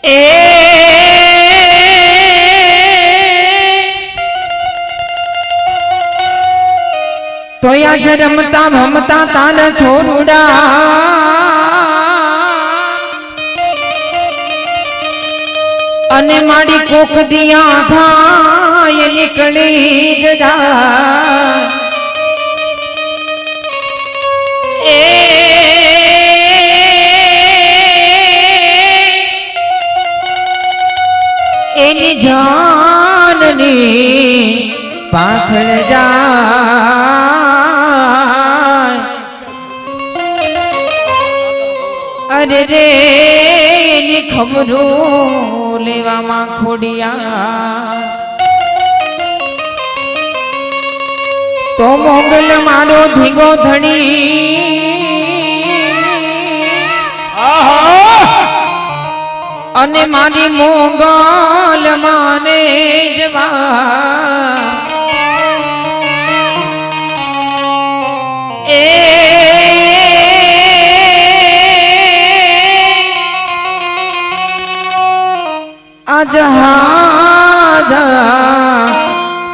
એ તોયા જ રમતા ભમતા તાલ છોરુડા અને માડી કોક દિયા ઘાય નીકળી જજા એ એની જાનની પાછળ જાય અરે રે એની ખબરો લેવામાં ખોડિયા તો મોગલ મારો ધીગો ધણી અને મારી મોગલ માને જવા એ आजा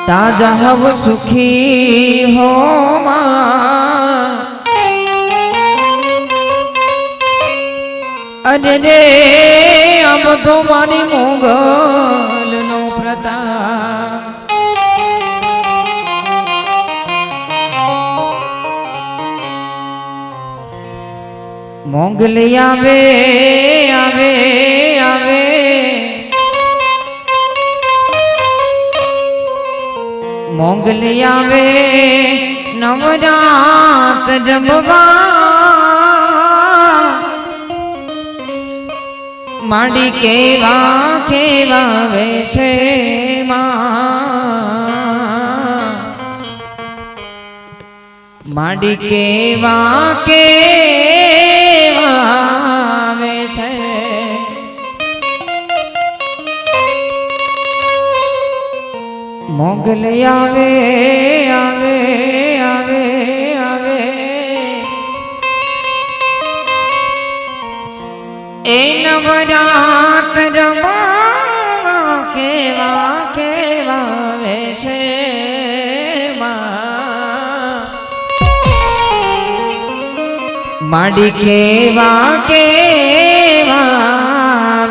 ताजा हव सुखी हो अरे रे अब तो मारी मोगल नो प्रताप मोगल आवे आवे आवे मोगल आवे नवरात जमवा माड़ी केवा केवा वेशे माड़ी केवा केवा वेशे मोगल आवे आवे आवे आवे ए नवरात रवा केवा केवा वेशे माड़ी केवा केवा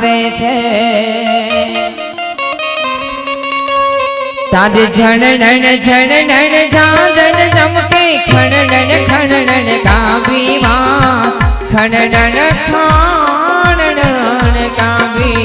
वेशे तारे झणन झणन झांझन चमके खणन खणन कावी मां खणन खाणन कावी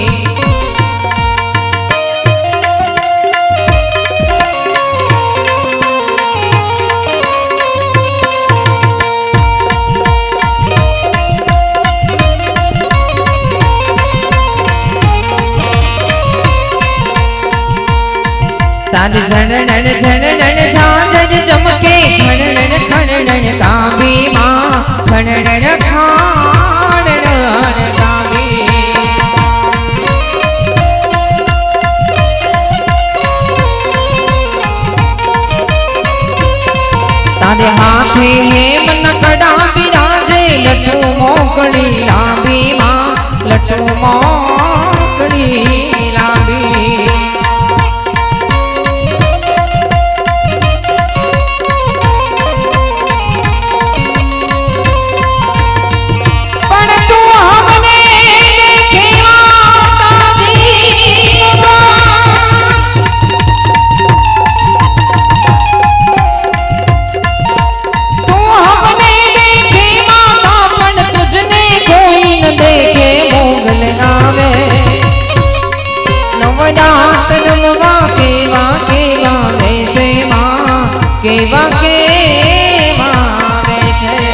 तारे झणन झणन झांझन चमके खणन खणन कावी मां खणन खाणन कावी तारे हाथे हेम नकड़ा बिराजे लटू मोकड़ी लांबी मां लटू मोकड़ी लांबी केवा केवा वेशे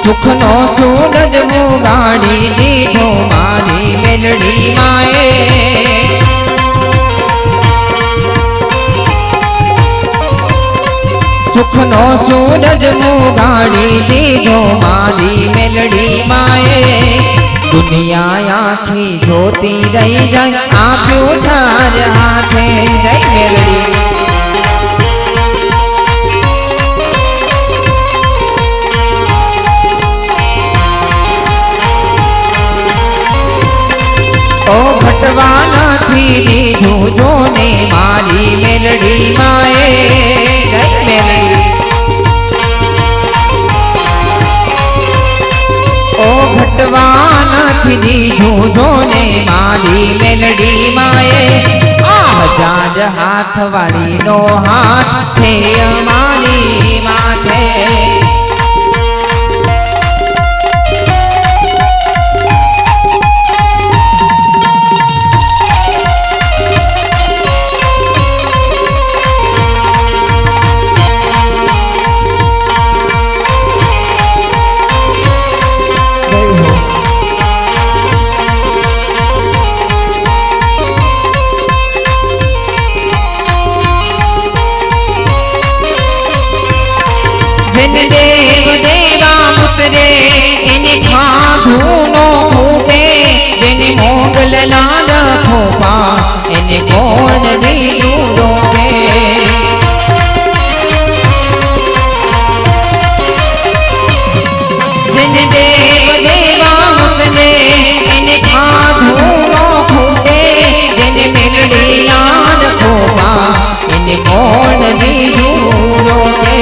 सुखनो सूरज मुगाड़ी दीधो मारी मेलड़ी माए સુખનો સૂરજ મુગાડી દીધો મારી મેલડી માએ દુનિયા આખી જોતી રહી જાય આપ્યું છાર હાથે જય મેલડી ઓ ઘટવા નથી દીધું જોને મારી મેલડી માએ જય મેલડી ઓ ઘટવા નથી દીધું જોને મારી મેલડી માએ 1000 હાથ વાળીનો હાથ છે અમારી માથે દેવ દેવા પુત્રે એને ખાધું નો ફૂટે જેને મોગલ ના રખો પા એને કોણ બીજું રોકે જેને દેવ દેવા પુત્રે એને ખાધું નો ફૂટે જેને મેલડી ના રખો પા એને કોણ બીજું રોકે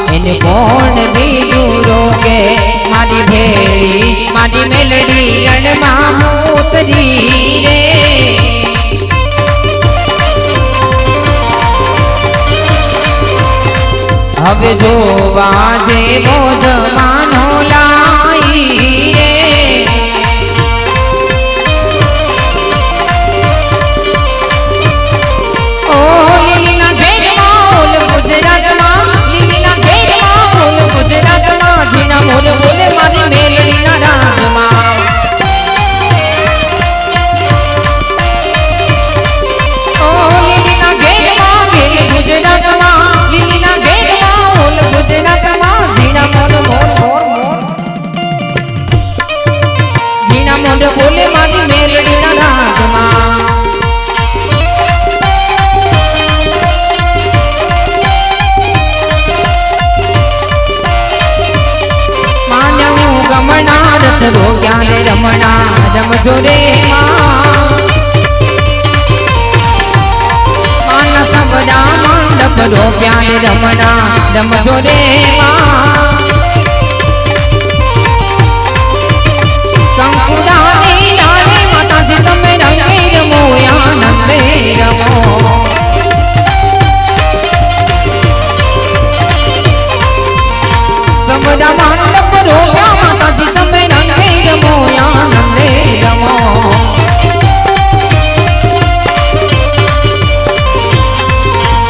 એને કોણ બીજું રોકે મારી ભેળી મારી મેલડી રણમાં ઉતરી રે હવે જોવા જેવો જમાનો લાઈ રે ઓ લીલીના ઘેરમાં ગુજરાતમાં ગુજરાતમાં જીના મોલ બોલે મારી મેલડીના રાજમાં ઓ લીલીના ઘેરમાં ઘેરી ગુજરાતમાં લીલીના ઘેરમાં મોલ ગુજરાતમાં જીના મોલ મોલ મોલ મોલ જીના મોલ બોલે મારી મેલડીના રાજમાં ગમણા રથ રોગ્યા ને રમણા રમજો રે માનસ બધા મંડપ રોગ્યા ને રમણા રમજો રે કંકુડાની રાણી માતાજી તમે રંગે રમો આનંદે રમો સમદા મંડપ રોગ્યા માતાજી તમે રંગે રમો આનંદે રમો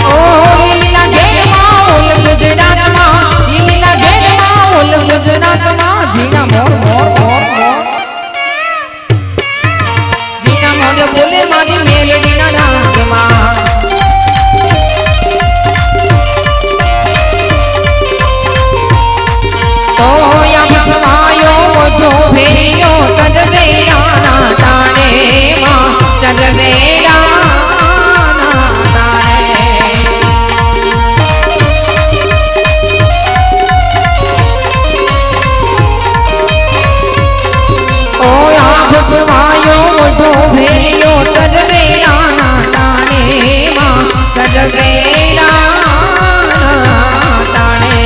ઓ લીલા ઘેરમાં ઓલ ગુજરાતમાં લીલા ઘેરમાં ઓલ ગુજરાતમાં જીના મોર મોર મોર મોર જીના મોર બોલે મારી મેલડીના રાગમાં ફેરિયો તરવેરા તારે તરવેરા ઓ આપ સવાયો મોટો ફેરિયો તરવેરા તારે તરવેરા તારે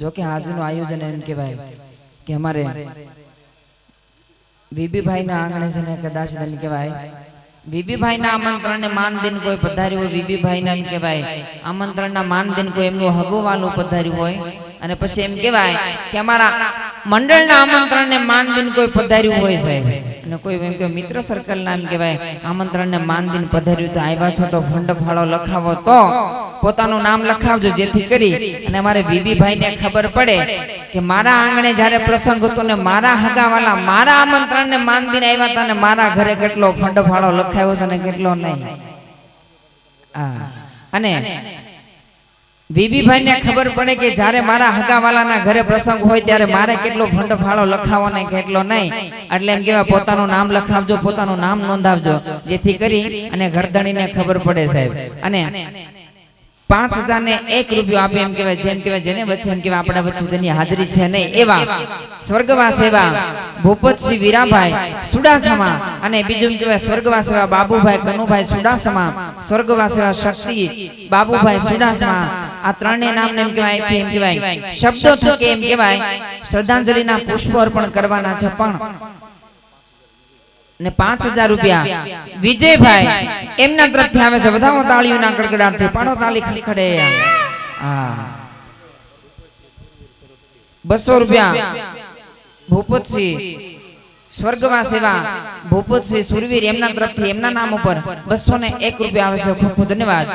જો કે આજનું આયોજન એમ કહેવાય કે અમારે વીબીભાઈ ના આંગણે છે ને કદાચ એમ કહેવાય વીબીભાઈ ના આમંત્રણ ને માન દિન કોઈ પધાર્યું હોય, વીબીભાઈ ના એમ કહેવાય આમંત્રણ ના માન દિન કોઈ એમનું હગોવાલું પધાર્યું હોય, અને પછી એમ કહેવાય કે અમારા મંડળ ના આમંત્રણ ને માન દિન કોઈ પધાર્યું હોય સાહેબ, અને કોઈ એમ કે મિત્ર સર્કલ ના એમ કહેવાય આમંત્રણ ને માન દિન પધાર્યું તો આવ્યા છો તો ફંડ ફાળો લખાવો, તો પોતાનું નામ લખાવજો, જેથી કરી અને અમારે વીબીભાઈ ને ખબર પડે કે મારા આંગણે જ્યારે પ્રસંગ હતો ને મારા હગાવાલા મારા આમંત્રણ ને માન દિન આવ્યા હતા ને મારા ઘરે કેટલો ફંડ ફાળો લખાયો છે ને કેટલો નહીં. અને વીબીભાઈ ને ખબર પડે કે જ્યારે મારા હગાવાલાના ઘરે પ્રસંગ હોય ત્યારે મારે કેટલો ફંડ ફાળો લખાવો ને કેટલો નહીં, એટલે એમ કહેવાય પોતાનું નામ લખાવજો, પોતાનું નામ નોંધાવજો, જેથી કરી અને ઘરધણીને ખબર પડે સાહેબ. અને 5001 રૂપિયો આપે એમ કહેવાય, જેમ કહેવાય જેને વચ્ચે એમ કહેવાય આપણા વચ્ચે તેની હાજરી છે નહીં એવા સ્વર્ગવાસ એવા ભૂપતસિંહ વીરાભાઈ સુડાસમા, અને બીજું કહેવાય સ્વર્ગવાસ એવા બાબુભાઈ કનુભાઈ સુડાસમા, સ્વર્ગવાસ એવા શક્તિ બાબુભાઈ સુડાસમા, આ ત્રણને નામને એમ કહેવાય એમ કહેવાય શબ્દો થકી એમ કહેવાય શ્રદ્ધાંજલિના પુષ્પો અર્પણ કરવાના છે. પણ ને 5000 રૂપિયા વિજયભાઈ એમના તરફથી આવે છે. બધા તાળીઓના કડકડાટથી પાડો તાળી ખડખડે. હા 200 રૂપિયા ભૂપતસિંહ સ્વર્ગવાસ એવા ભૂપતસિંહ સુરવીર એમના તરફથી એમના નામ ઉપર 201 રૂપિયા આવે છે. ખૂબ ખૂબ ધન્યવાદ.